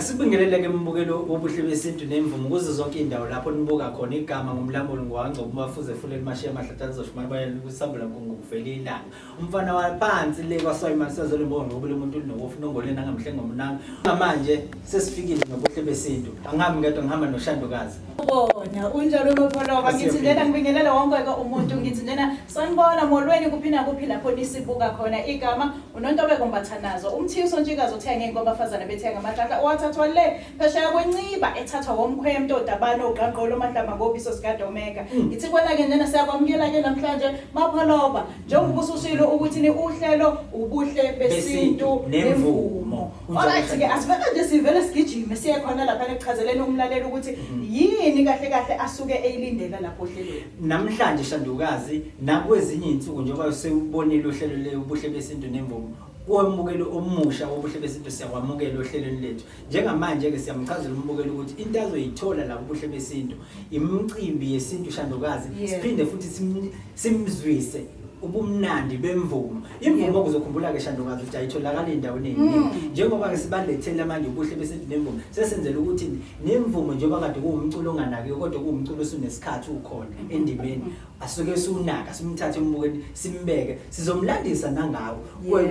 Asibingelele ke mbukelo wobuhle besintu nemvumo kuze zonke indawo lapho nibuka khona igama ngomlamuli ngwangcobo bafuze fulele mashiya amahlathana zoshimali bayela kusambula ngokuvela ilanga umfana waphansi le kwaSwayimani sezole mbongo ngoba umuntu linowofu nongoleni nangamhle ngomnanga manje sesifikile ngobuhle besintu angihambi ngedwa ngihamba noShandukazi bona unjalo Mapholoba ngithi njena ngibingelele wonke umuntu ngithi njena sanibona molweni kuphina kuphi lapho nisibuka khona igama uNontobeko Mbathanazo umthiso ntshikazi uthenga ingoba abafazana bethenga amahlandla wathathwa le phesheya kwenciba ethathwa womkhwemto dabano uqaqolo mahlamba ngobiso sikade Omega ngithi kona ke njena siyakwamukela ke namhlanje Mapholoba njengoba usushilo ukuthi ni uhlelo ubuhle besintu nemvumo alright ke asifaka nje sivele sigijime siye khona lapha ekuchazeleni umlaleli ukuthi yini kahle kahle asuke eyilindela lapho ohlelweni namhlanje Shandukazi nakwezinye insuku njengoba sewubonile uhlelo le ubuhle besintu nemvumo kwamukelo omusha wobuhle besintu siyakwamukela ohlelweni lethu njengamanje ke siyamchazela umbukelo ukuthi into azoyithola la ubuhle besintu imicimbi yesintu Shandukazi siphinde futhi simzwise ubumnandi bemvumo imvumo kuzokhumbula ke Shandukazi ukuthi ayitholakala endaweni eningi njengoba ke sibalethele manje ubuhle besintu nemvumo sesenzela ukuthi nemvumo njengoba kade kuwumculo onganaki kodwa kuwumculo osunesikhathi ukhona endimeni asuke sunaka simthathe umbukeni simbeke sizomlandisa nangawo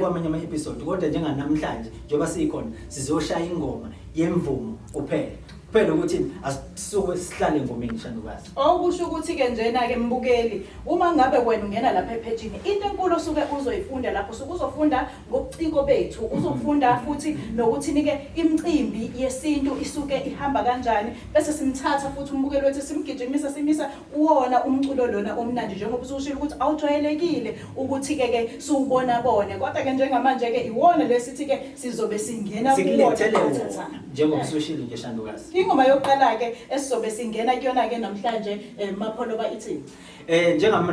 kwamanye ama episode kodwa njenganamhlanje njengoba sikhona sizoshaya ingoma yemvumo kuphela phela ukuthi asisuke sihlale engomeni Shandukazi okusho ukuthi ke njena ke mbukeli uma ngabe wena ungena lapha ephejini into enkulu osuke uzoyifunda lapho usuke uzofunda ngobuciko bethu uzofunda futhi nokuthi nike imicimbi yesintu isuke ihamba kanjani bese simthatha futhi umbukeli wethu simgijimisa simisa uwona umculo lona omnandi njengoba usushilo ukuthi awujwayelekile ukuthi ke siubona bone kodwa ke njengamanje ke iwona lesithi ke sizobe singena kuwona njengoba usushilo nje Shandukazi ingoma yokuqala ke esizobe singena kuyona ke namhlanje Mapholoba ithi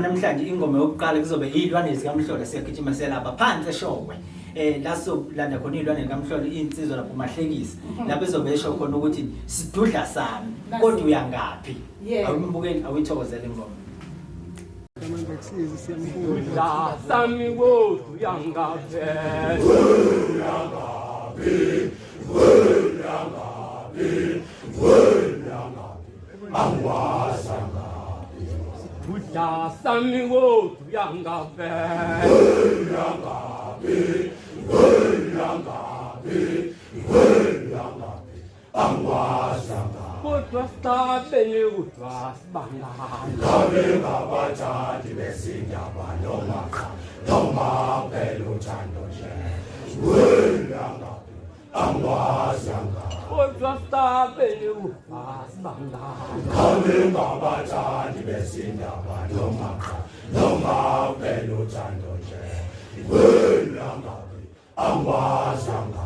namhlanje ingoma yokuqala kuzobe izilwane zikaMhlola siyagijima selapha phansi eShokwe laso landa khona izilwane zikaMhlola insizwa lapho mahlekisi lapho ezobe esho khona ukuthi sidudla sami kodwa uyangapi awumbukeli awuyithokozele ingoma La sami wo uyangapi Buddha sami wo uyangapi Kodwa stabele utwasibangala Kabe ngabathathi besindaba noma phela uthando nje angwazanga Kodwa stabele utwasibangala Kabe ngabathathi besindaba noma phela uthando nje angwazanga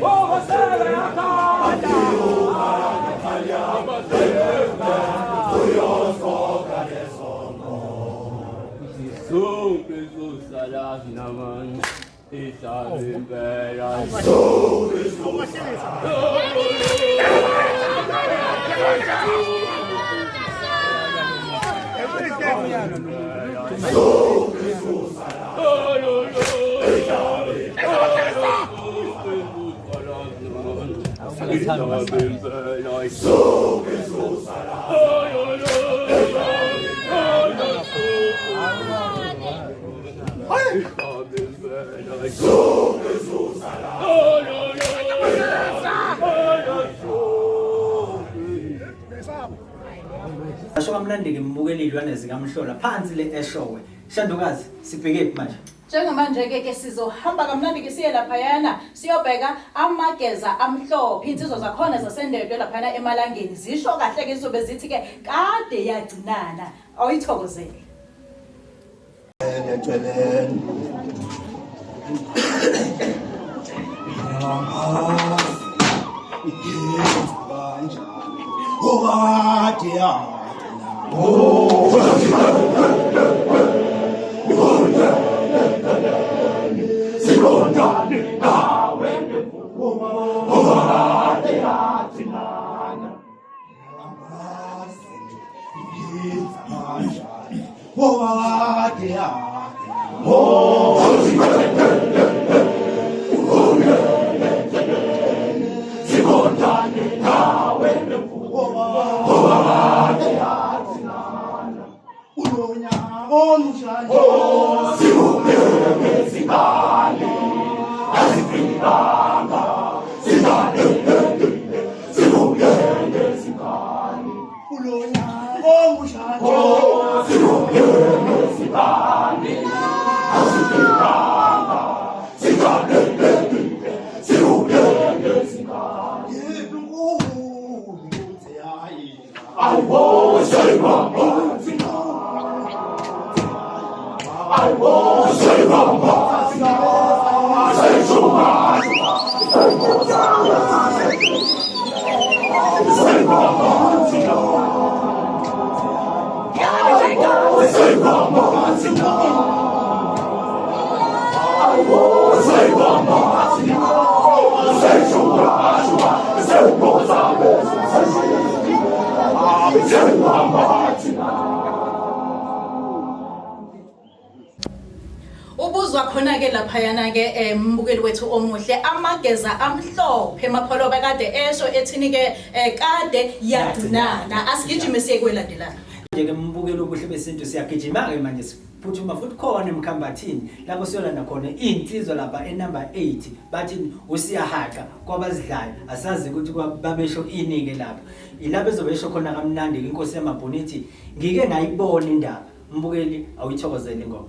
Oh, Asho kamnandi-ke mbukela iy'lwane zikaMhlola phansi le eshowe. Shandukazi sibheke kuphi manje? Njengamanje-ke sizohamba kamnandi-ke siye laphayana siyobheka amageza amhlophe. Iy'nsizwa zakhona zasendedwe laphayana emalangeni zisho kahle-ke zizobe zithi-ke kade yagcinana. Awuyithokozele. Ubuzwa khona-ke laphayana-ke mbukeli wethu omuhle amageza amhlophe Mapholoba kade esho ethini-ke kade yagcinana. Asigijime siye kwelandelana. Nje-ke mbukeli obuhle besintu siyagijima-ke manje siphuthuma futhi khona emkhambathini lapho siyolanda khona iy'nsizwa lapha enumber 8 bathi usiyahaqa kwabazidlayo asazi ukuthi babesho ini-ke lapho ilapho ezobesho khona kamnandi-ke inkosi yamabhunithi ngike ngayibona indaba mbukeli awuyithokozele ingoma.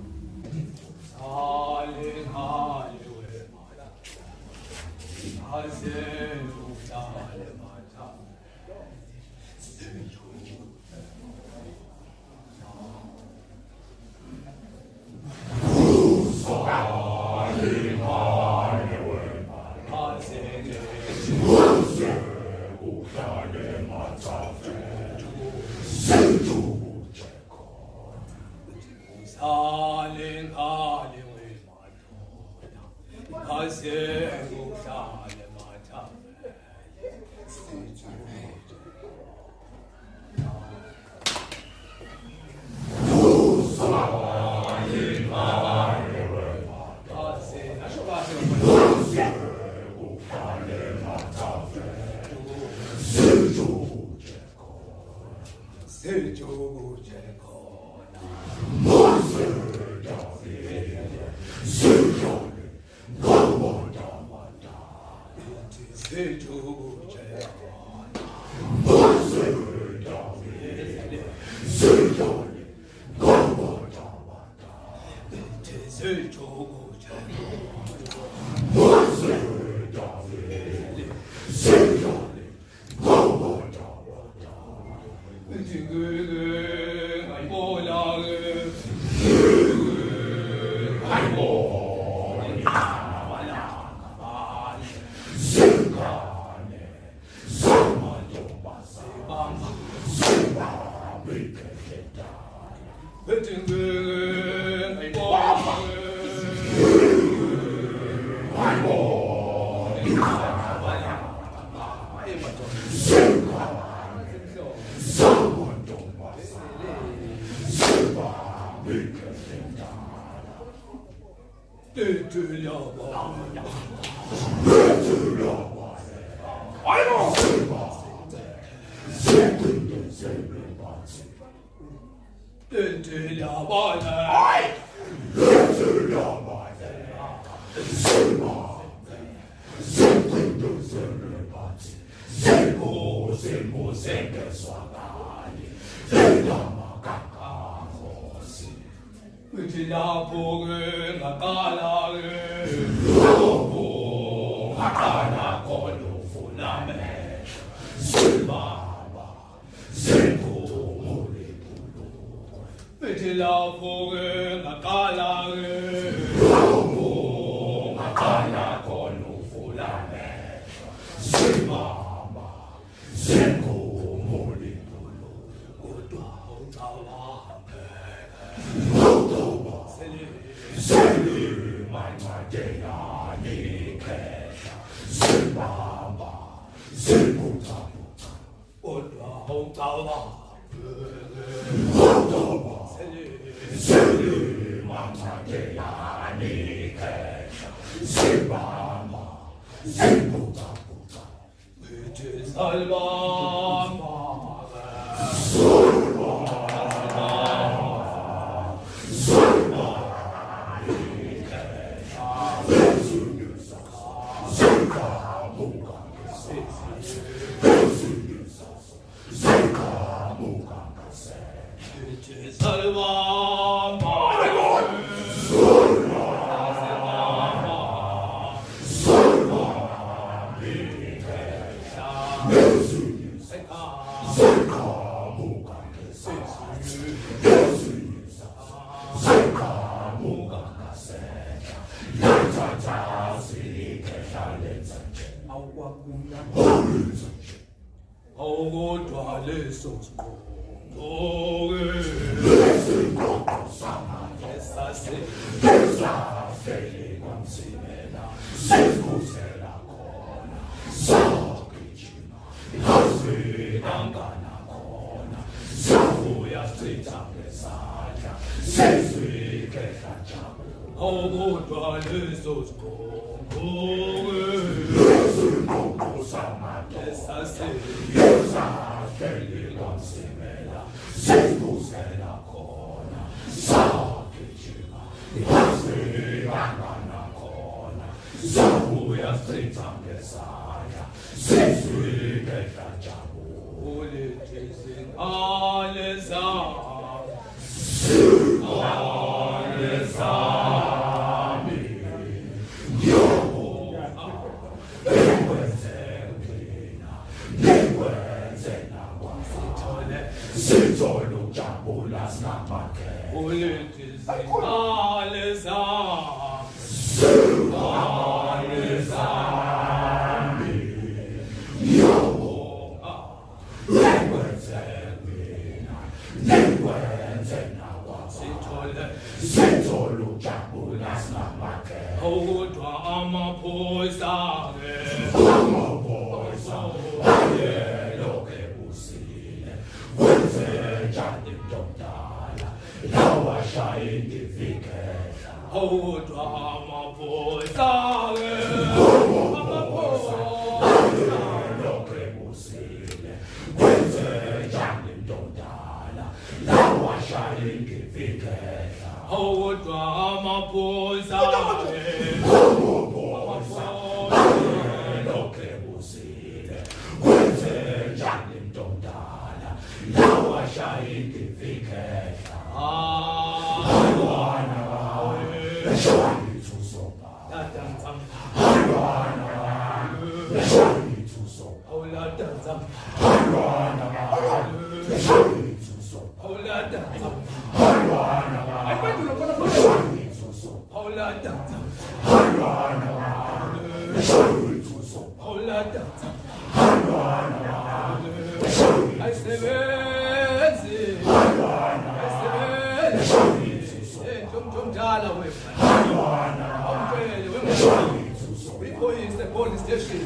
police station.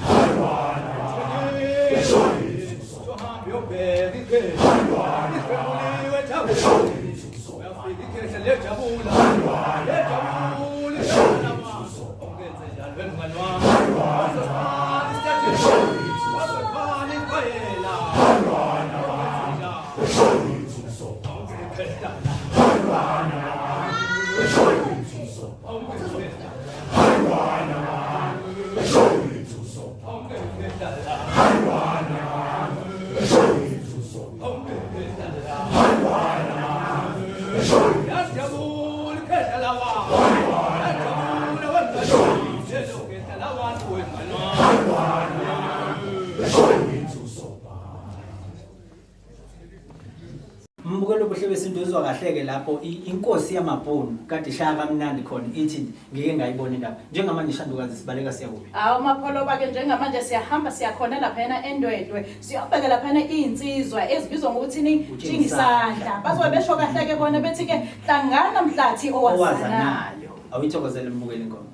Mbukelo obuhle besintu uzwa kahleke lapho inkosi yamabhunu kade shaya kamnandi khona ithi ngike ngayibona indaba njengamanje Shandukazi sibaleka siyakuphi Hawu mapholoba ke njengamanje siyahamba siyakhona lapha yana endwedwe siyobheka lapha yana insizwa ezibizwa ngokuthi ni Tshingisandla bazobe besho kahle ke bona bethi ke hlangana mhlathi owazanayo awuyithokozele mbukeli inkomo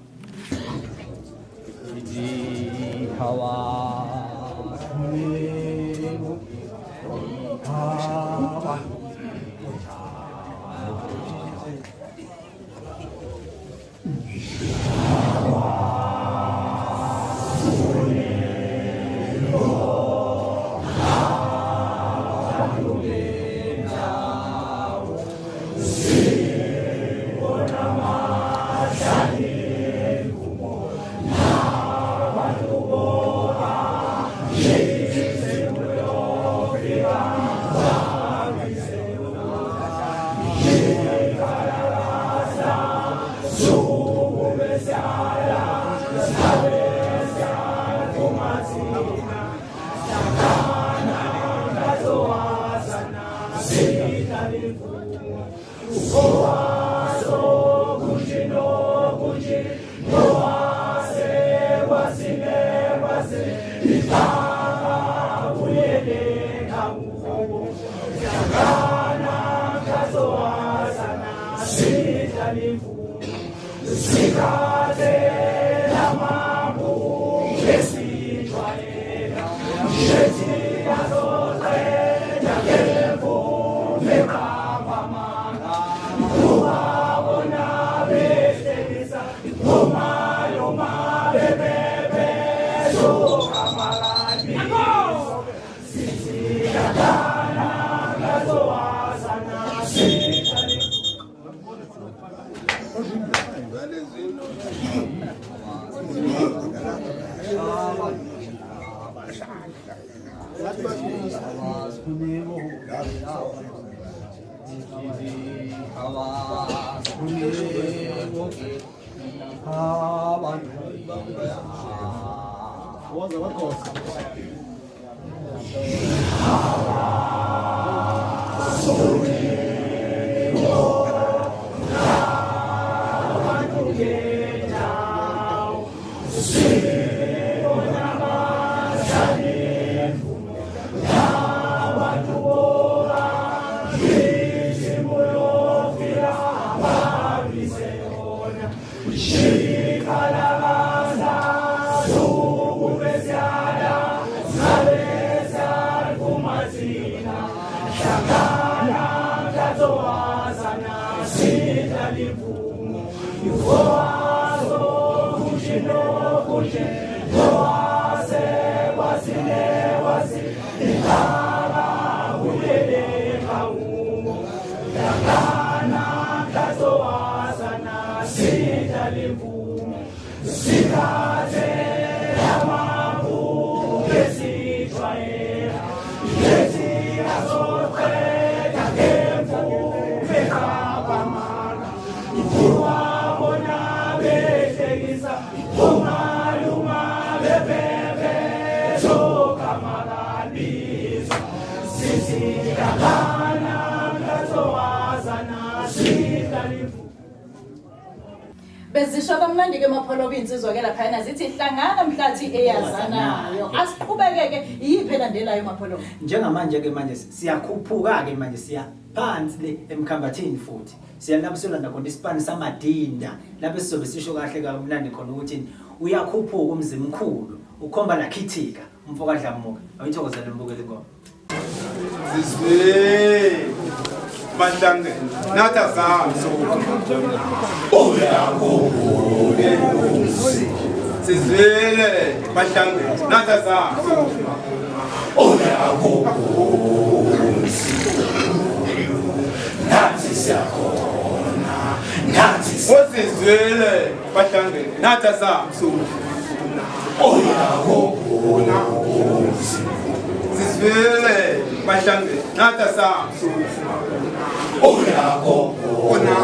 Bezisho kamnandi ke mapholoba insizwa ke lapha yana zithi hlangana mhlathi eyazanayo asiqhubekeke yiphi landelayo mapholoba njengamanje ke manje siyakhuphuka ke manje siya phansi le emkhambathini futhi siyanabiselwa nakhona isipani samadinda lapho sizobe sisho kahle kamnandi khona ukuthi uyakhuphuka umzimkhulu ukhomba lakhithika umfoka Dlamuka awuyithokozela umbukeli ingoma Sizwe Mahlange Natha Samso Uyakhuphuka Sizwele Mahlange Natha Samso Uyakhuphuka nathi siyakhona nathi Sizwele Mahlange Natha Samso uyakhuphuka Sizwele Mahlange Natha Samso uyakhuphuka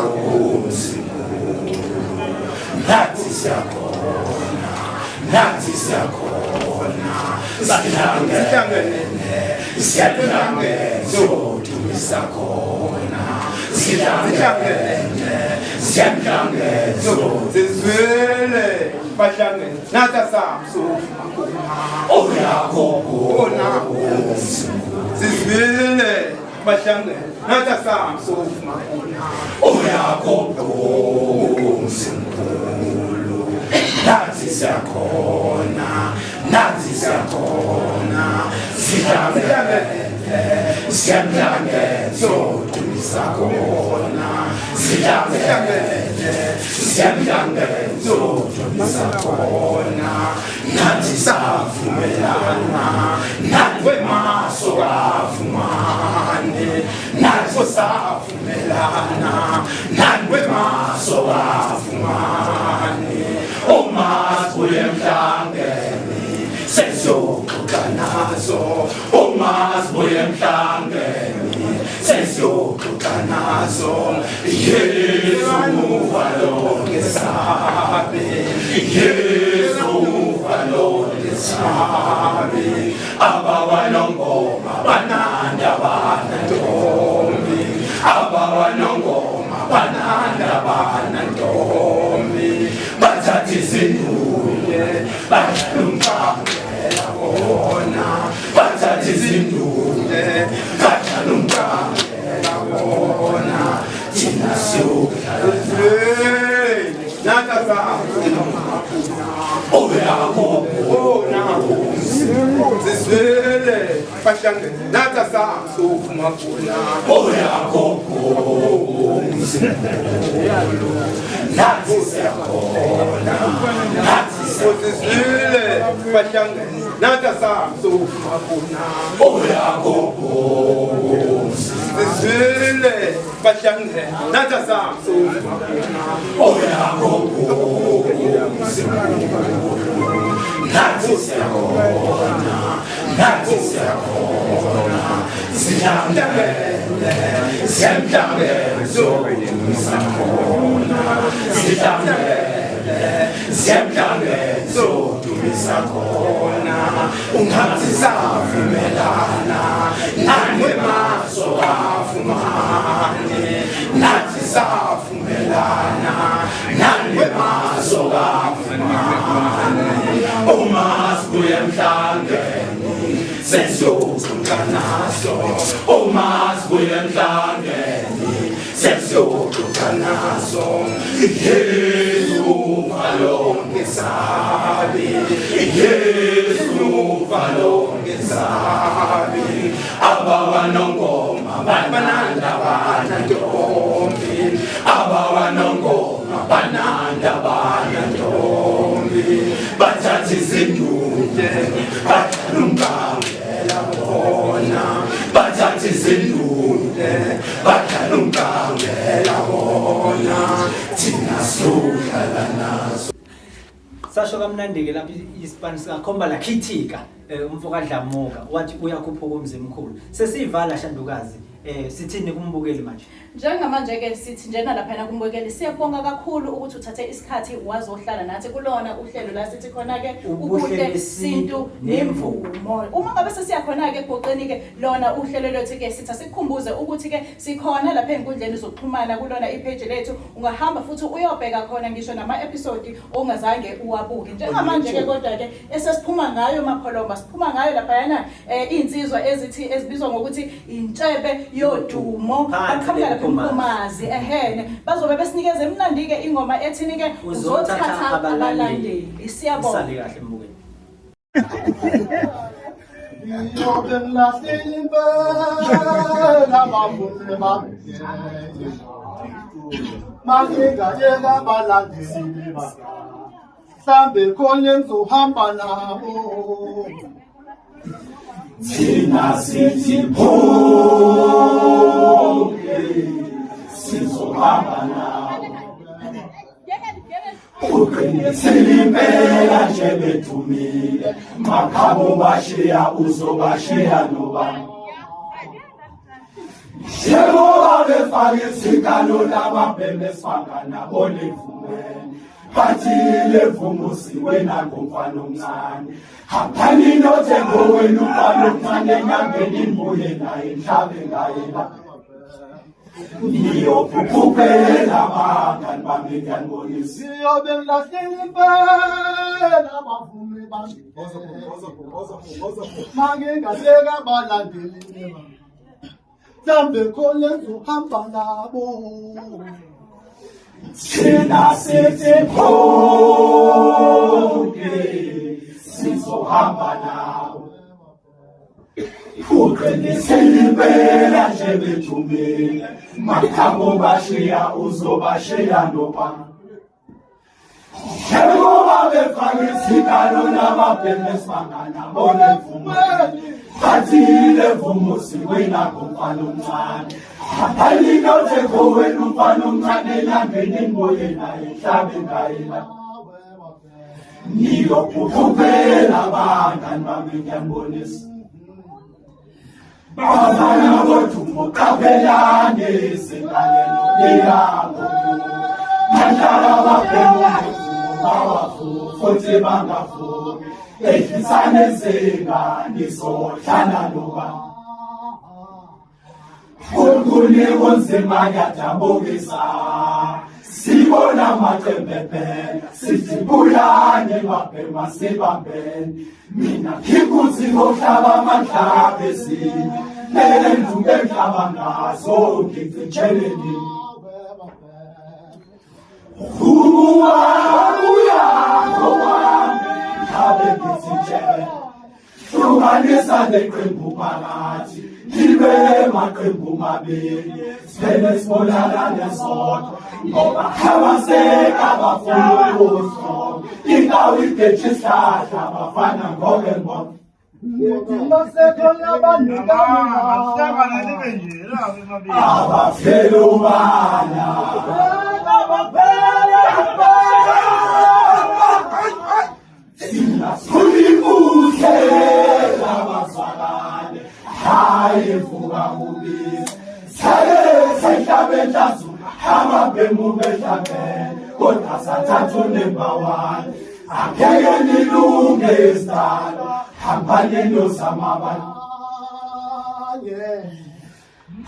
nathi siyakhona Sihlangene Siyahlangene sodumisa khona Siyahlangene Sizwele Mahlange Natha Samso uyakhuphuka Sizwele Mahlange Natha Samso uyakhuphuka nathi siyakhona Siyahlangene sodumisa khona Siyahlangene sodumisa khona nathi savumelana nathi maso kavumane nathi savumelana nathi maso kavumane umazibuye emhlangeni sesiyoxoxa nazo umazibuye emhlangeni sesiyoxoxa nazo Yesu valonke sabe Yesu valonke sabe abawanongoma bananda banantombi abawanongoma bananda banantombi bathatha izinduye bahlumqangela bona bathatha izinduye bahlumqangela bona thina siyokudlala Natha Samso uyakhuphuka Sizwele Mahlange Natha Samso uyakhuphuka nathi siyakhona Sizwele Mahlange Natha Samso uyakhuphuka Sizwele Mahlange Natha Samso nathi siyakhona Siyahlangene sodumisa khona Siyahlangene sodumisa khona ungathi savumelana nathi maso kavumane nathi savumelana nathi maso kavumane umazibuye emhlangeni sesiyoxoxa nazo umazibuye emhlangeni sesiyoxoxa nazo Yesu valonke sabe Yesu valonke sabe abawanongoma bananda banantombi abawanongoma bananda banantombi bathatha izinduye bahlumqangela bona bathatha izinduye bahlumqangela bona thina sodlala nazo sasho kamnandi-ke lapho isipani sikakhomba lakhithika umfoka Dlamuka wathi uyakhuphuka umzimkhulu sesiyivala Shandukazi sithini kumbukeli manje Njengamanje-ke sithi njena laphana kumbukeli siyabonga kakhulu ukuthi uthathe isikhathi wazohlala nathi kulona uhlelo la sithi khona-ke ubuhle besintu nemvumo. Uma ngabe sesiyakhona-ke egoqeni-ke lona uhlelo lwethu-ke sithi sikukhumbuze ukuthi-ke sikhona lapha ey'nkundleni zokuxhumana kulona ipage lethu ungahamba futhi uyobheka khona ngisho nama-episode ongazange uwabuke. Njengamanje-ke kodwa-ke esesiphuma ngayo Mapholomba siphuma ngayo laphayana iy'nsizwa ezibizwa ngokuthi intshebe yodumo baqhamuka lapha eMphumazi ehene bazobe besinikeze emnandi-ke ingoma ethini-ke uzothatha abalandeli siyabonga Isale kahle mbukeli. Sambe konye ngizohamba nabo Thina sithi bonke sizohamba nabo uqinisile impela nje bethumile makhabo bashiya uzobashiya nobani Njengoba befake isikalo lababheme sifangana bolevumeni bathi levumusiwe nangomfana omncane hambani noThembo wenu umfana omncane enyangeni imbuye naye mhlabe ngaye la niyokukhuphela abangani bami ngiyanibonisa siyobe ngilahlile impela bavumi bami mangingabeka abalandeli Sambe konye ngizohamba nabo Thina sithi bonke sizohamba nawe uqinisile impela nje bethumile makhabo bashiya uzobashiya nobani Njengoba befake isikalo lababheme sifangana bolevumeni bathi levumusiwe nangomfana omncane hambani noThembo wenu umfana omncane enyangeni imbuye naye mhlabe ngaye la niyokukhuphela abangani bami ngiyanibonisa bafana bodumo qaphelani isingalelo liyango mandlala ababhemu bawafu futhi bangafuki ehlisane zinga nizohlala nobani Kulkuli kunzima kuyadabukisa sibona amaqembe phela sithi buyani babhema sibambeni mina ngikuthi ngohlaba amadlaba ezinye lenduku enhlaba ngazo ngicitsheleni uya ngowami ngabe ngitsitshele hlukanisa leqembu phakathi libe maqembu mabili sivele sibonakale sodwa ngoba abaseka abafuna ukuzithola indawo igeje isihlahla abafana ngoke ngoba abafelubana thina sulibuhle labazalwane hayi vuka kubisi sale sehlabe ntazulu ababhemu behlabene kodwa sathathu nembawani angeke nilunge isidalo hambani nosamabani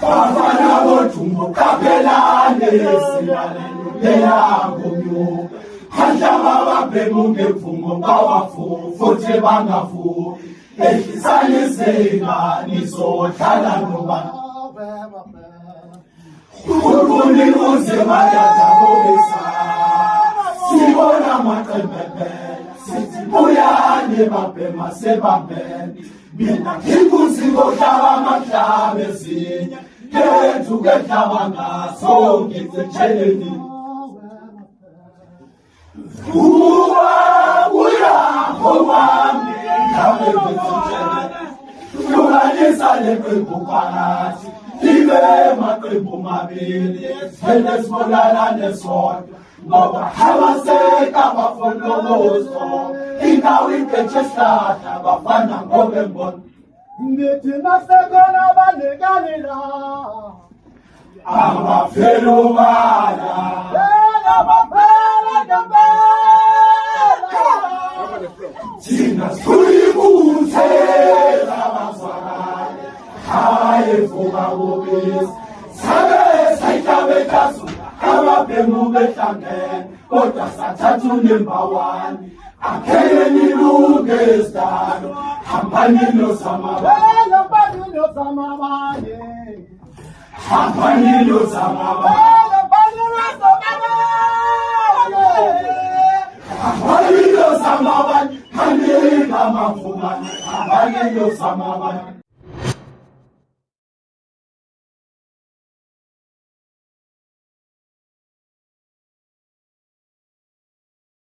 bafana bodumo qaphelani esilalelo leyangomnyuka handlaba ababhemu ngemvumo bawafu futhi bangafu ehlisane izinga nizohlala nobani Kulkuli kunzima kuyadabukisa sibona amaqembe phela sithi buyani babhema sibambeni mina ngikuthi ngohlaba amadlaba ezinye lenduku enhlaba ngazo ngicitsheleni uya ngowami ngabe ngicitsheleni hlukanisa leqembu phakathi libe maqembu mabili sivele sibonakale sodwa ngoba abaseka abafuna ukuzithola indawo igeje isihlahla abafana ngoke mbona ngithi nasekhona abanekani la abafelubana abafela ngempela thina siyibuthe labazalwane hayi vuka kubisi sabe sayihlabe ntazulu ababhemu behlangene kodwa sathathu nembawani angeke nilunge isidalo hambani nosamabani Hambanilo samabani. Hambanilo samabani. Hambanilo samabani.